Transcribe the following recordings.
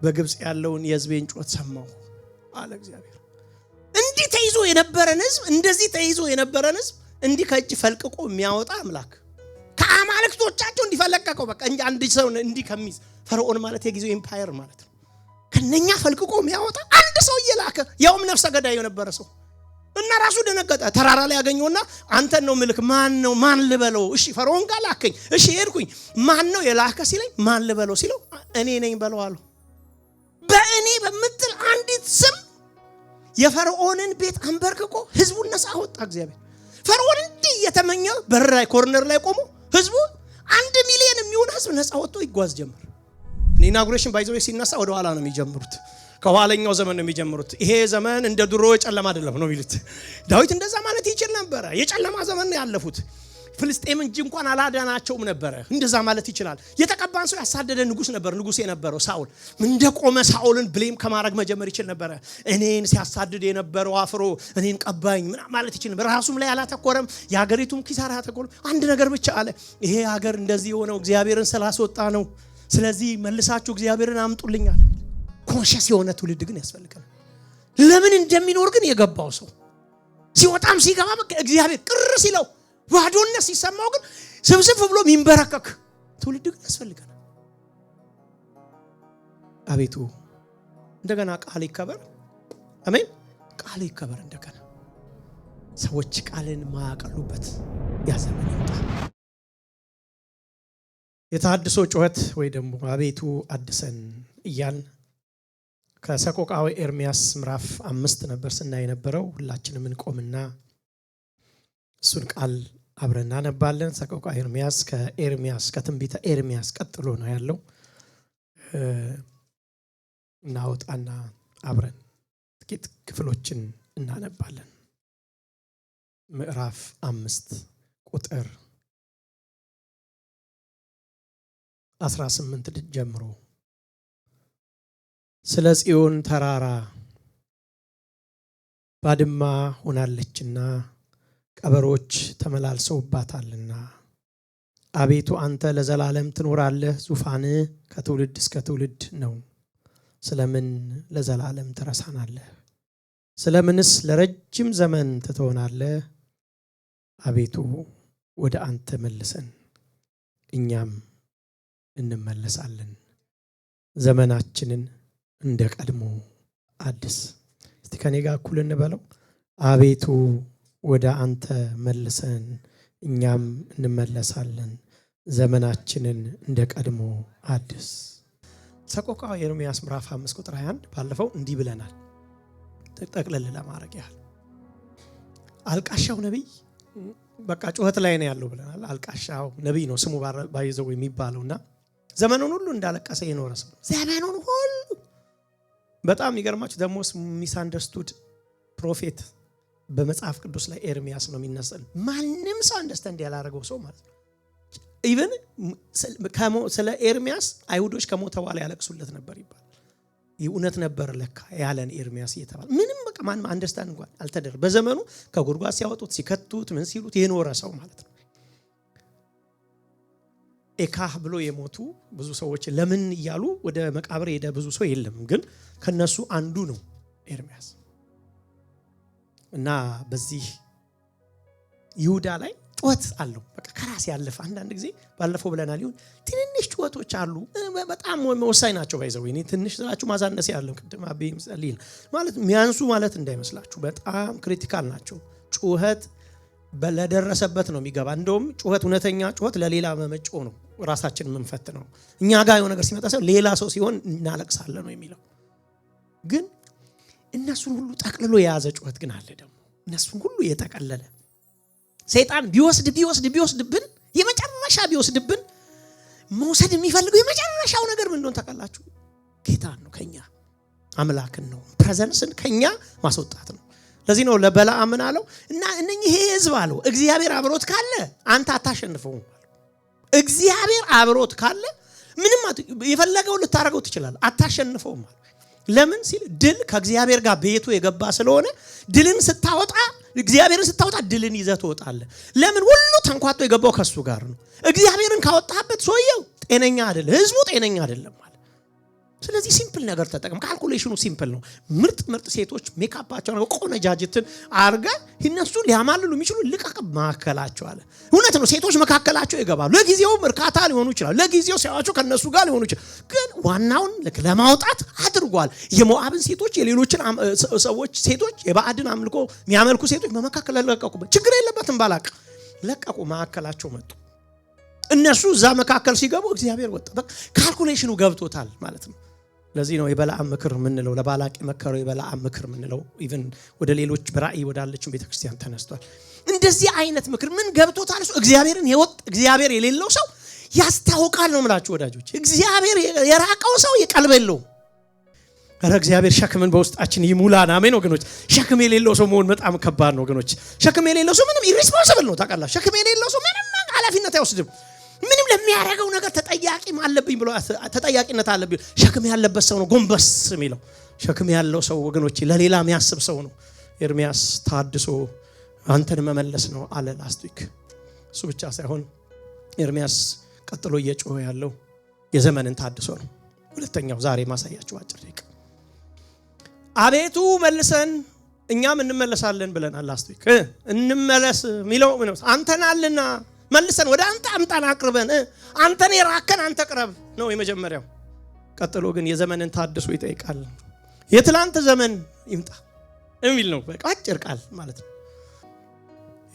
በግብጽ ያለውን የሕዝቤን ጩኸት ሰማሁ አለ እግዚአብሔር። እንዲህ ተይዞ የነበረን ሕዝብ እንደዚህ ተይዞ የነበረን ሕዝብ እንዲህ ከእጅ ፈልቅቆ የሚያወጣ አምላክ ከአማልክቶቻቸው እንዲፈለቀቀው በቃ እንጂ አንድ ሰው እንዲህ ከሚዝ ፈርዖን ማለት የጊዜው ኤምፓየር ማለት ነው። ከነኛ ፈልቅቆ የሚያወጣ አንድ ሰው እየላከ ያውም ነፍሰ ገዳይ የነበረ ሰው እና ራሱ ደነገጠ። ተራራ ላይ ያገኘውና አንተን ነው ምልክ ማን ነው ማን ልበለው? እሺ ፈርዖን ጋር ላከኝ። እሺ ሄድኩኝ። ማን ነው የላከ ሲለኝ ማን ልበለው ሲለው እኔ ነኝ በለው አለው። በእኔ በምትል አንዲት ስም የፈርዖንን ቤት አንበርክኮ ህዝቡን ነፃ አወጣ እግዚአብሔር። ፈርዖን እንዲህ እየተመኘ በር ላይ ኮርነር ላይ ቆሞ ህዝቡ 1 ሚሊዮን የሚሆን ህዝብ ነፃ ወጥቶ ይጓዝ ጀመር። ኢናጉሬሽን ባይዘው ሲነሳ ወደ ኋላ ነው የሚጀምሩት፣ ከኋለኛው ዘመን ነው የሚጀምሩት። ይሄ ዘመን እንደ ድሮ የጨለማ አይደለም ነው የሚሉት። ዳዊት እንደዛ ማለት ይችል ነበር። የጨለማ ዘመን ነው ያለፉት። ፍልስጤም እንጂ እንኳን አላዳናቸውም ነበር። እንደዛ ማለት ይችላል። የተቀባን ሰው ያሳደደ ንጉስ ነበር። ንጉስ የነበረው ሳኦል እንደቆመ ሳኦልን ብሌም ከማድረግ መጀመር ይችል ነበር። እኔን ሲያሳድድ የነበረው አፍሮ እኔን ቀባኝ ማለት ይችል ነበር። ራሱም ላይ አላተኮረም። የሀገሪቱም ኪሳራ አተኮረም። አንድ ነገር ብቻ አለ፣ ይሄ ሀገር እንደዚህ የሆነው እግዚአብሔርን ስላስወጣ ነው። ስለዚህ መልሳችሁ እግዚአብሔርን አምጡልኛል። ኮንሸስ የሆነ ትውልድ ግን ያስፈልጋል። ለምን እንደሚኖር ግን የገባው ሰው ሲወጣም ሲገባ እግዚአብሔር ቅር ሲለው ባዶነት ሲሰማው ግን ስብስብ ብሎ የሚንበረከክ ትውልድ ግን ያስፈልጋል። አቤቱ እንደገና ቃል ይከበር። አሜን። ቃል ይከበር። እንደገና ሰዎች ቃልን ማያቀሉበት ያዘመን ይምጣ። የታድሶ ጩኸት ወይ ደግሞ አቤቱ አድሰን እያልን ከሰቆቃወ ኤርምያስ ምዕራፍ 5 ነበር ስናይ የነበረው። ሁላችንም እንቆምና እሱን ቃል አብረን እናነባለን። ሰቆቃወ ኤርምያስ ከኤርምያስ ከትንቢተ ኤርምያስ ቀጥሎ ነው ያለው። እናወጣና አብረን ጥቂት ክፍሎችን እናነባለን። ምዕራፍ 5 ቁጥር 18 ጀምሮ ስለ ጽዮን ተራራ ባድማ ሆናለችና ቀበሮች ተመላልሰውባታልና አቤቱ አንተ ለዘላለም ትኖራለህ፣ ዙፋንህ ከትውልድ እስከ ትውልድ ነው። ስለምን ለዘላለም ትረሳናለህ? ስለምንስ ለረጅም ዘመን ትተወናለህ? አቤቱ ወደ አንተ መልሰን እኛም እንመለሳለን። ዘመናችንን እንደ ቀድሞ አድስ። እስቲ ከኔ ጋር እኩል እንበለው። አቤቱ ወደ አንተ መልሰን እኛም እንመለሳለን። ዘመናችንን እንደ ቀድሞ አድስ። ሰቆቃወ ኤርምያስ ምዕራፍ 5 ቁጥር 21 ባለፈው እንዲህ ብለናል። ጠቅለል ለማድረግ ያህል አልቃሻው ነብይ በቃ ጩኸት ላይ ነው ያለው ብለናል። አልቃሻው ነብይ ነው ስሙ ባይዘው የሚባለውና ዘመኑን ሁሉ እንዳለቀሰ የኖረ ሰው ዘመኑን ሁሉ በጣም ይገርማችሁ። ደግሞ ሚስ አንደርስቱድ ፕሮፌት በመጽሐፍ ቅዱስ ላይ ኤርምያስ ነው የሚነሳል። ማንም ሰው አንደርስታንድ ያላረገው ሰው ማለት ነው። ኢቭን ስለ ኤርምያስ አይሁዶች ከሞተ በኋላ ያለቅሱለት ነበር ይባላል። እውነት ነበር ለካ ያለን ኤርምያስ እየተባለ ምንም በቃ ማንም አንደርስታንድ እንኳን አልተደረገ። በዘመኑ ከጉድጓድ ሲያወጡት ሲከቱት ምን ሲሉት የኖረ ሰው ማለት ነው። ኤካህ ብሎ የሞቱ ብዙ ሰዎች ለምን እያሉ ወደ መቃብር ሄደ ብዙ ሰው የለም፣ ግን ከነሱ አንዱ ነው ኤርምያስ። እና በዚህ ይሁዳ ላይ ጩኸት አለው። በቃ ከራስ ያለፈ አንዳንድ ጊዜ ባለፈው ብለናል ይሁን ትንንሽ ጩኸቶች አሉ፣ በጣም ወሳኝ ናቸው። ባይዘው እኔ ትንሽ ስላችሁ ማዛነስ ያለው ቅድም አቤም ጸልይ ማለት የሚያንሱ ማለት እንዳይመስላችሁ፣ በጣም ክሪቲካል ናቸው። ጩኸት ለደረሰበት ነው የሚገባ። እንደውም ጩኸት እውነተኛ ጩኸት ለሌላ መመጮ ነው፣ ራሳችንን መንፈት ነው። እኛ ጋር የሆነ ነገር ሲመጣ ሰው ሌላ ሰው ሲሆን እናለቅሳለን ነው የሚለው። ግን እነሱን ሁሉ ጠቅልሎ የያዘ ጩኸት ግን አለ። ደግሞ እነሱን ሁሉ የጠቀለለ ሰይጣን ቢወስድብን የመጨረሻ ቢወስድብን መውሰድ የሚፈልገው የመጨረሻው ነገር ምን እንደሆነ ታውቃላችሁ? ጌታን ነው፣ ከኛ አምላክን ነው፣ ፕሬዘንስን ከኛ ማስወጣት ነው። ለዚህ ነው ለበለዓም አለው እና እነኚህ ህዝብ አለው እግዚአብሔር አብሮት ካለ አንተ አታሸንፈውም። እግዚአብሔር አብሮት ካለ ምንም የፈለገው ልታረገው ትችላለህ፣ አታሸንፈውም። ለምን ሲል ድል ከእግዚአብሔር ጋር ቤቱ የገባ ስለሆነ ድልን ስታወጣ እግዚአብሔርን ስታወጣ ድልን ይዘህ ትወጣለህ። ለምን ሁሉ ተንኳቶ የገባው ከሱ ጋር ነው። እግዚአብሔርን ካወጣበት ሰውየው ጤነኛ አይደለም፣ ህዝቡ ጤነኛ አይደለም ማለት ስለዚህ ሲምፕል ነገር ተጠቅም። ካልኩሌሽኑ ሲምፕል ነው። ምርጥ ሴቶች ሜካፓቸው ነው ቆነጃጅትን አርጋ እነሱ ሊያማልሉ የሚችሉ ልቀቅ ማከላቸው አለ። እውነት ነው። ሴቶች መካከላቸው ይገባሉ። ለጊዜው እርካታ ሊሆኑ ይችላል። ለጊዜው ሲያዋቸው ከነሱ ጋር ሊሆኑ ይችላል። ግን ዋናውን ለማውጣት አድርጓል። የሞዓብን ሴቶች የሌሎችን ሰዎች ሴቶች የባዕድን አምልኮ የሚያመልኩ ሴቶች በመካከል ለቀቁበት። ችግር የለበትም ባላቅ ለቀቁ። መካከላቸው መጡ። እነሱ እዛ መካከል ሲገቡ እግዚአብሔር ወጣ። በቃ ካልኩሌሽኑ ገብቶታል ማለት ነው። ለዚህ ነው የበለዓም ምክር ምንለው፣ ለባላቅ መከረው የበለዓም ምክር ምንለው። ኢቭን ወደ ሌሎች በራእይ ወዳለችን ቤተክርስቲያን ተነስቷል። እንደዚህ አይነት ምክር ምን ገብቶታል? እሱ እግዚአብሔርን እግዚአብሔር የሌለው ሰው ያስታውቃል ነው የምላችሁ ወዳጆች። እግዚአብሔር የራቀው ሰው የቀልብ የለውም። ኧረ እግዚአብሔር ሸክምን በውስጣችን ይሙላን። አሜን ወገኖች። ሸክም የሌለው ሰው መሆን በጣም ከባድ ነው ወገኖች። ሸክም የሌለው ሰው ምንም ኢሪስፖንሲብል ነው ታውቃላችሁ። ሸክም የሌለው ሰው ምንም ኃላፊነት አይወስድም። ምንም ለሚያደርገው ነገር ተጠያቂም አለብኝ ብሎ ተጠያቂነት አለብኝ። ሸክም ያለበት ሰው ነው ጎንበስ የሚለው። ሸክም ያለው ሰው ወገኖች ለሌላ የሚያስብ ሰው ነው። ኤርሚያስ ታድሶ አንተን መመለስ ነው አለ ላስት ዊክ። እሱ ብቻ ሳይሆን ኤርሚያስ ቀጥሎ እየጮኸ ያለው የዘመንን ታድሶ ነው። ሁለተኛው ዛሬ ማሳያችሁ አጭር ደቂቃ። አቤቱ መልሰን እኛም እንመለሳለን ብለናል ላስት ዊክ። እንመለስ የሚለው አንተናልና መልሰን ወደ አንተ አምጣን አቅርበን አንተን የራከን አንተ ቅረብ ነው የመጀመሪያው። ቀጥሎ ግን የዘመንን ታድሶ ይጠይቃል። የትላንት ዘመን ይምጣ የሚል ነው። በቃ አጭር ቃል ማለት ነው።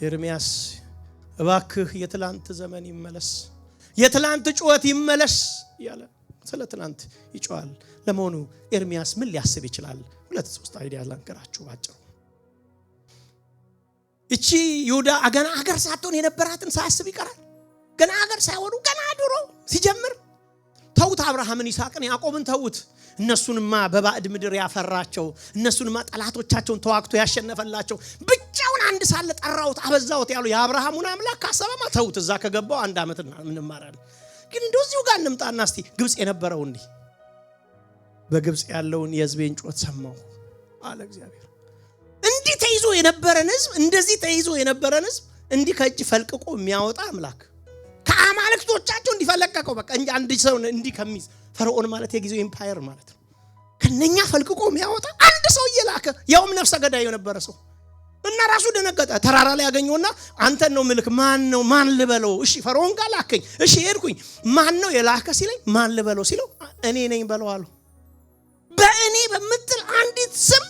ኤርሚያስ እባክህ የትላንት ዘመን ይመለስ፣ የትላንት ጩኸት ይመለስ ያለ ስለ ትላንት ይጮሃል። ለመሆኑ ኤርሚያስ ምን ሊያስብ ይችላል? 2-3 አይዲያ ላንገራችሁ ባጭሩ። እቺ ይሁዳ ገና አገር ሳትሆን የነበራትን ሳያስብ ይቀራል። ገና አገር ሳይሆኑ ገና ድሮ ሲጀምር ተውት። አብርሃምን፣ ይስሐቅን፣ ያዕቆብን ተውት። እነሱንማ በባዕድ ምድር ያፈራቸው፣ እነሱንማ ጠላቶቻቸውን ተዋግቶ ያሸነፈላቸው፣ ብቻውን አንድ ሳለ ጠራውት አበዛውት ያሉ የአብርሃሙን አምላክ ካሰበማ ተውት። እዛ ከገባው 1 ዓመት እንማራለን። ግን እንደዚሁ ጋር እንምጣና እስቲ ግብጽ የነበረው እንዲህ በግብጽ ያለውን የሕዝቤን ጩኸት ሰማሁ አለ እግዚአብሔር። እንዲህ ተይዞ የነበረን ሕዝብ እንደዚህ ተይዞ የነበረን ሕዝብ እንዲህ ከእጅ ፈልቅቆ የሚያወጣ አምላክ ከአማልክቶቻቸው እንዲፈለቀቀው በቃ እንጂ አንድ ሰው እንዲህ ከሚዝ ፈርዖን ማለት የጊዜው ኤምፓየር ማለት ነው። ከነኛ ፈልቅቆ የሚያወጣ አንድ ሰው እየላከ ያውም ነፍሰ ገዳይ የነበረ ሰው እና ራሱ ደነገጠ። ተራራ ላይ ያገኘውና አንተን ነው ምልክ። ማን ነው? ማን ልበለው? እሺ ፈርዖን ጋር ላከኝ። እሺ ሄድኩኝ። ማን ነው የላከ ሲለኝ ማን ልበለው ሲለው እኔ ነኝ በለው አሉ። በእኔ በምትል አንዲት ስም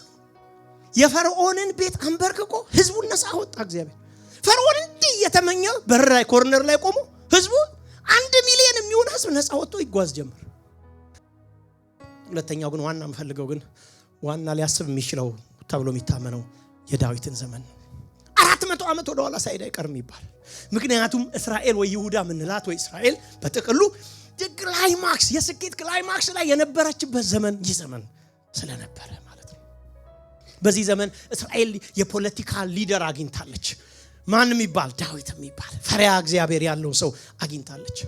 የፈርዖንን ቤት አንበርክኮ ህዝቡን ነፃ አወጣ እግዚአብሔር። ፈርዖን እንዲህ እየተመኘ በር ላይ ኮርነር ላይ ቆሞ ህዝቡ 1 ሚሊዮን የሚሆን ህዝብ ነፃ ወጥቶ ይጓዝ ጀመር። ሁለተኛው ግን ዋና የምፈልገው ግን ዋና ሊያስብ የሚችለው ተብሎ የሚታመነው የዳዊትን ዘመን 400 ዓመት ወደ ኋላ ሳይድ አይቀርም ይባል። ምክንያቱም እስራኤል ወይ ይሁዳ ምንላት ወይ እስራኤል በጥቅሉ ክላይማክስ የስኬት ክላይማክስ ላይ የነበረችበት ዘመን ይህ ዘመን ስለነበረ ማለት ነው። በዚህ ዘመን እስራኤል የፖለቲካ ሊደር አግኝታለች። ማንም ይባል ዳዊት የሚባል ፈሪሃ እግዚአብሔር ያለው ሰው አግኝታለች።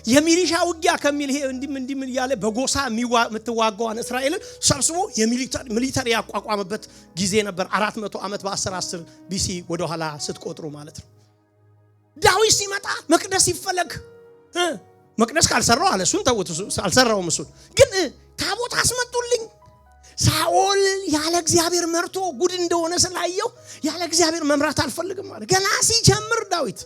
የሚሊሻ ውጊያ ከሚል ይሄ እንዲም ያለ በጎሳ የምትዋጋዋን እስራኤልን ሰብስቦ የሚሊተሪ ያቋቋመበት ጊዜ ነበር። 400 ዓመት በ10 ቢሲ ወደ ኋላ ስትቆጥሩ ማለት ነው። ዳዊት ሲመጣ መቅደስ ይፈለግ። መቅደስ ካልሰራው አለ እሱን ተውት፣ አልሰራውም እሱን። ግን ታቦት አስመጡልኝ። ሳኦል ያለ እግዚአብሔር መርቶ ጉድ እንደሆነ ስላየው ያለ እግዚአብሔር መምራት አልፈልግም አለ። ገና ሲጀምር ዳዊት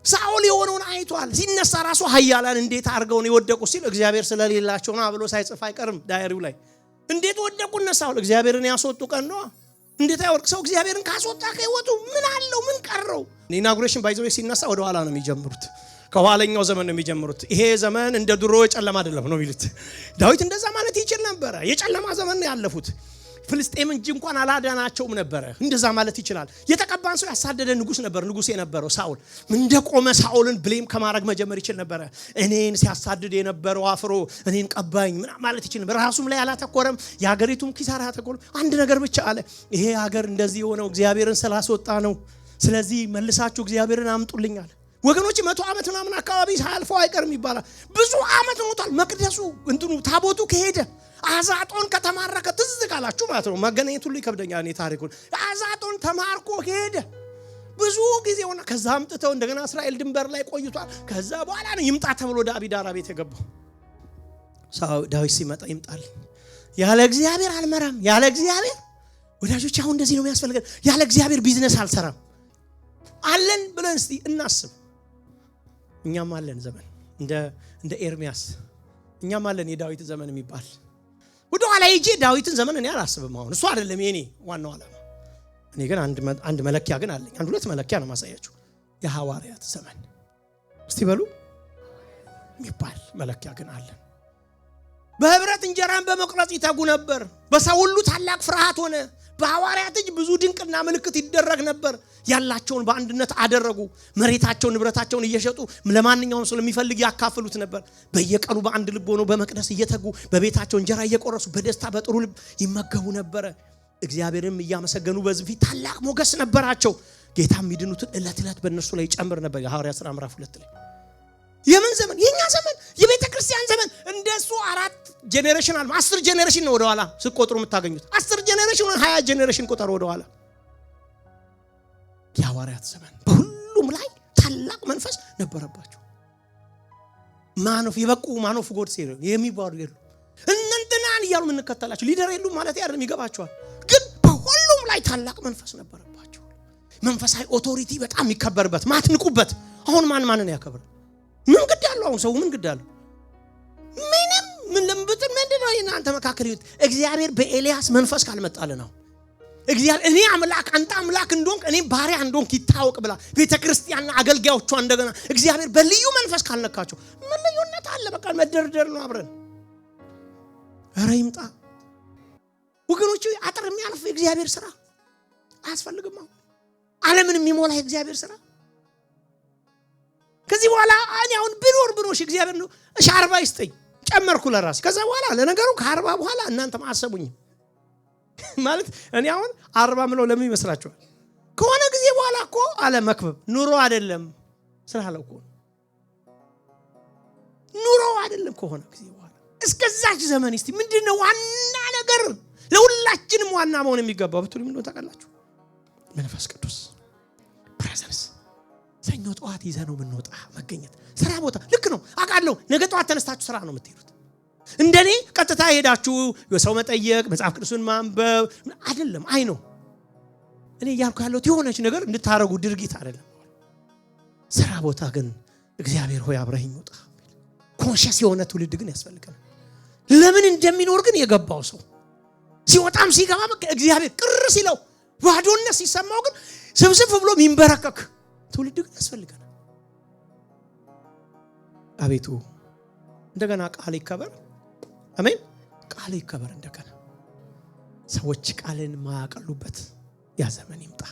ሳኦል የሆነውን አይቷል። ሲነሳ ራሱ ኃያላን እንዴት አርገውን ይወደቁ ሲል እግዚአብሔር ስለሌላቸው ነው ብሎ ሳይጽፍ አይቀርም ዳይሪው ላይ። እንዴት ወደቁ እነሳው? እግዚአብሔርን ያስወጡ ቀን ነው። እንዴት አይወርቅ ሰው እግዚአብሔርን ካስወጣ ከህይወቱ ምን አለው? ምን ቀረው? ኢናጉሬሽን ባይዘው ሲነሳ ወደ ኋላ ነው የሚጀምሩት። ከኋለኛው ዘመን ነው የሚጀምሩት። ይሄ ዘመን እንደ ድሮ የጨለማ አይደለም ነው የሚሉት። ዳዊት እንደዛ ማለት ይችል ነበር። የጨለማ ዘመን ነው ያለፉት። ፍልስጤም እንጂ እንኳን አላዳናቸውም ነበር። እንደዛ ማለት ይችላል። የተቀባን ሰው ያሳደደ ንጉስ ነበር። ንጉስ የነበረው ሳኦል እንደቆመ ሳኦልን ብሌም ከማድረግ መጀመር ይችል ነበር። እኔን ሲያሳድድ የነበረው አፍሮ እኔን ቀባኝ ማለት ይችል ነበር። ራሱም ላይ አላተኮረም። የሀገሪቱም ኪሳራ አተኮረም። አንድ ነገር ብቻ አለ። ይሄ ሀገር እንደዚህ የሆነው እግዚአብሔርን ስላስወጣ ነው። ስለዚህ መልሳችሁ እግዚአብሔርን አምጡልኛል። ወገኖች 100 ዓመት ምናምን አካባቢ ሳያልፈው አይቀርም ይባላል። ብዙ ዓመት ሆኗል። መቅደሱ እንትኑ ታቦቱ ከሄደ አዛጦን ከተማረከ ትዝ ካላችሁ ማለት ነው። መገናኘት ሁሉ ይከብደኛል እኔ ታሪኩን። አዛጦን ተማርኮ ከሄደ ብዙ ጊዜ ሆነ። ከዛ አምጥተው እንደገና እስራኤል ድንበር ላይ ቆይቷል። ከዛ በኋላ ነው ይምጣ ተብሎ ወደ አቢዳራ ቤት የገባው። ዳዊት ሲመጣ ይምጣል ያለ እግዚአብሔር አልመራም ያለ እግዚአብሔር ወዳጆች አሁን እንደዚህ ነው የሚያስፈልገን ያለ እግዚአብሔር ቢዝነስ አልሰራም አለን ብለን እስቲ እናስብ እኛም አለን ዘመን እንደ ኤርሚያስ እኛም አለን የዳዊት ዘመን የሚባል ወደ ኋላ ሄጄ ዳዊትን ዘመን እኔ አላስብም አሁን እሱ አይደለም የኔ ዋናው ዓላማ እኔ ግን አንድ መለኪያ ግን አለኝ አንድ ሁለት መለኪያ ነው ማሳያችሁ የሐዋርያት ዘመን እስቲ በሉ የሚባል መለኪያ ግን አለን በህብረት እንጀራን በመቅረጽ ይተጉ ነበር በሰው ሁሉ ታላቅ ፍርሃት ሆነ በሐዋርያት እጅ ብዙ ድንቅና ምልክት ይደረግ ነበር ያላቸውን በአንድነት አደረጉ መሬታቸውን ንብረታቸውን እየሸጡ ለማንኛውም ሰው ለሚፈልግ ያካፍሉት ነበር በየቀኑ በአንድ ልብ ሆነው በመቅደስ እየተጉ በቤታቸው እንጀራ እየቆረሱ በደስታ በጥሩ ልብ ይመገቡ ነበር እግዚአብሔርም እያመሰገኑ በሕዝብ ፊት ታላቅ ሞገስ ነበራቸው ጌታም ይድኑትን ዕለት በእነሱ ላይ ይጨምር ነበር የሐዋርያት ሥራ ምዕራፍ 2 ላይ የምን ዘመን የኛ ዘመን የቤተ ክርስቲያን ዘመን እንደሱ 4 ጄኔሬሽን 10 ጄኔሬሽን ነው ወደ ኋላ ስቆጥሩ የምታገኙት 10 ጄኔሬሽን 20 ጄኔሬሽን ቆጠሩ ወደ ኋላ የሐዋርያት ዘመን በሁሉም ላይ ታላቅ መንፈስ ነበረባቸው ማኖፍ የበቁ ማኖፍ ጎድ ሲል የሚባሉ ይሉ እንንተናን ይያሉ ምን ከተላችሁ ሊደር የሉ ማለት አይደለም ይገባቸዋል ግን በሁሉም ላይ ታላቅ መንፈስ ነበረባቸው መንፈሳዊ ኦቶሪቲ በጣም ይከበርበት ማትንቁበት አሁን ማንን ያከብራል ምን ግዳለው አሁን ሰው ምን ግዳለው ምንም ምን ለምብትን ምንድነው እናንተ መካከል ይሁት እግዚአብሔር በኤልያስ መንፈስ ካልመጣለ ነው እግዚአብሔር እኔ አምላክ አንተ አምላክ እንደሆንክ እኔ ባሪያ እንደሆንክ ይታወቅ ብላ ቤተክርስቲያንና አገልጋዮቿ እንደገና እግዚአብሔር በልዩ መንፈስ ካልነካቸው ምን ልዩነት አለ በቃ መደርደር ነው አብረን ኧረ ይምጣ ወገኖች አጥር የሚያልፍ የእግዚአብሔር ሥራ አያስፈልግም ዓለምን የሚሞላ የእግዚአብሔር ሥራ ከዚህ በኋላ እኔ አሁን ብኖርሽ እግዚአብሔር ነው እሺ 40 ይስጠኝ ጨመርኩ ለራስ ከዛ በኋላ ለነገሩ ከ40 በኋላ እናንተ ማሰቡኝ ማለት እኔ አሁን 40 ምለው ለምን ይመስላችኋል ከሆነ ጊዜ በኋላ እኮ አለ መክበብ ኑሮ አይደለም ስላለው እኮ ኑሮ አይደለም ከሆነ ጊዜ በኋላ እስከዛች ዘመን እስቲ ምንድነው ዋና ነገር ለሁላችንም ዋና መሆን የሚገባው ብትሉ ምን ታውቃላችሁ መንፈስ ቅዱስ ፕሬዘንስ ሰኞ ጧት ይዘነው ምንወጣ መገኘት ስራ ቦታ ልክ ነው አቃለው ነገ ጧት ተነስታችሁ ስራ ነው የምትሄዱት እንደኔ ቀጥታ ሄዳችሁ የሰው መጠየቅ መጽሐፍ ቅዱስን ማንበብ አይደለም አይ ነው እኔ ያልኩ ያለው የሆነች ነገር እንድታረጉ ድርጊት አይደለም ስራ ቦታ ግን እግዚአብሔር ሆይ አብረኸኝ ውጣ ኮንሺየስ የሆነ ትውልድ ግን ያስፈልገናል ለምን እንደሚኖር ግን የገባው ሰው ሲወጣም ሲገባ እግዚአብሔር ቅር ሲለው ባዶነት ሲሰማው ግን ስብስብ ብሎ ሚንበረከክ ትውልድ ግን ያስፈልገናል አቤቱ እንደገና ቃል ይከበር አሜን ቃል ይከበር እንደገና ሰዎች ቃልን ማያቀሉበት ያ ዘመን ይምጣ